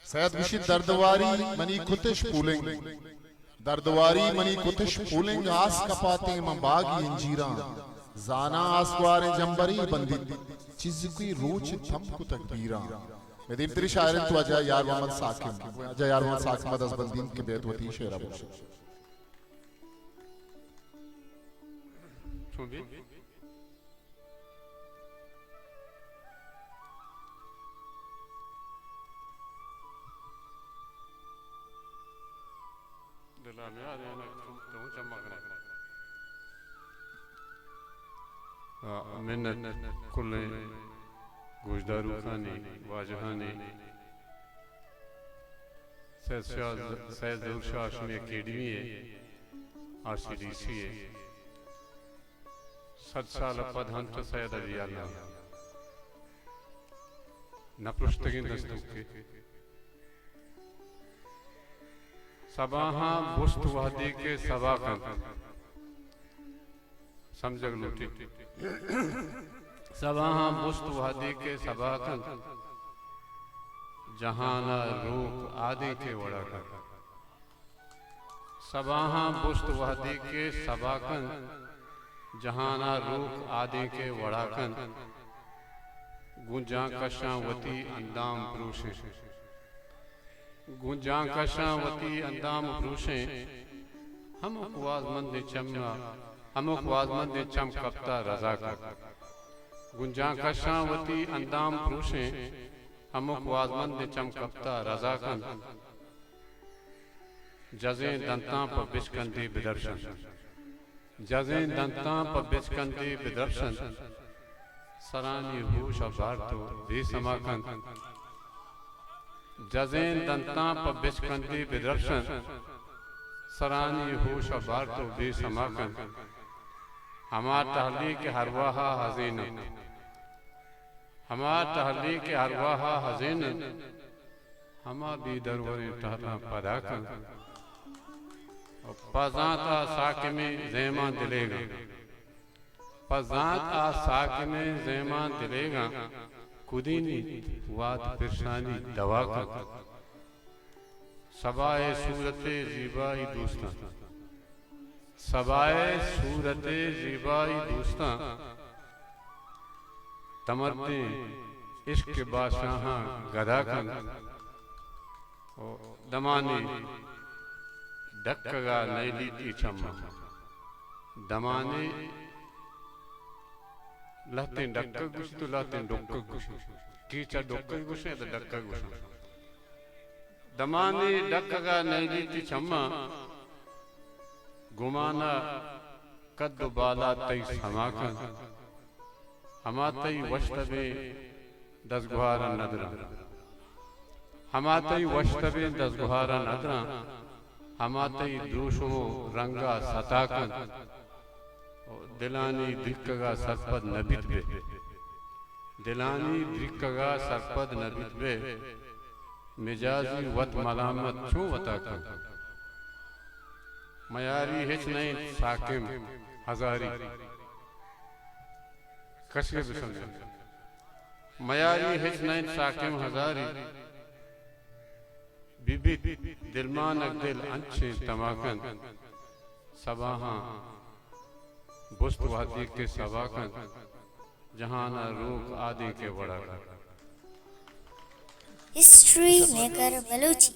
सैयद विशी दर्दवारी money कुतिश pulling, दर्दवारी money कुतिश pulling, आस कपाते मबागी इंजीरा, जाना आसवारे जंबरी बंदी चीज की रोच थम को तकबीरा। मैं दीप्तरी शायर तो अजा यार मोहम्मद साकिब, अजा यार मोहम्मद साकिब मदस बंदीन के बेत होती शेरा बख्श सुन मिन्नत कुल्ले गोशदारू खाने वाजहाने सैयद ज़हूर शाह हाशमी अकेडमी है, RCDC है, 7 साल पदहंत सैयद अली अल्लाह नपृष्टगिन दस्तूके सबाहा बुस्त वादी के सबाकन समझ लूटी सबाहा बुस्त वादी के सबाकन जहाना रूप आदि के वड़ाकन सबाहा बुस्त वादी के सबाकन जहाना रूप आदि के वड़ाकन गुंजा कशावती अंदाम पुरुषे गुंजा कशावती अंदाम पुरुषे हम वाजमंद चमना हम वाजमंद चम कप्ता रजा कर गुंजा कशावती अंदाम पुरुषे हम वाजमंद चम कप्ता रजा कर जजे दंता पर बिचकंदी बिदर्शन जजे दंता पर बिचकंदी बिदर्शन सरानी होश अबार तो बेसमाकन जजें दंता पर बिचकंदी बिदर्शन सरानी होश अबार तो बेसमाकन हमार तहलीक हरवाहा हज़ीन हमार तहलीक हरवाहा हज़ीन हमा भी दरवरे तहता पदाकन पजाता साक में ज़ेमा दिलेगा पजाता साक में ज़ेमा दिलेगा कुदीनी वाद फिरसानी दवा का सबाए सूरते ज़िबाई दोस्ता सबाए सूरते ज़िबाई दोस्ता तमरते इश्क बादशाहां गदा कन दमानी डक्कगा नैली की चम्मा दमाने लाते डक्का गुश तो लाते डोक्का गुश कीचा डोक्का गुश है तो डक्का गुश दमाने डक्का नैली की चम्मा गुमाना कद बाला तई समाकन हमातई वश्तबे दसगुहारा नदरा हमातई वश्तबे दसगुहारा नदरा हमातई द्रोशो रंगा सताकन दिलानी दिक्कगा सरपद नबित बे दिलानी दिक्कगा सरपद नबित बे मिजाजी वत मलामत छू वताकन मयारी हिच नहीं साकिम हजारी कशे बिसम मयारी हिच नहीं साकिम हजारी बीबी दिलमान दिल अंचे तमाकन सबाहा बुस्त वादी के सबाकन जहाना रूप आदि के बड़ा हिस्ट्री मेकर बलूची।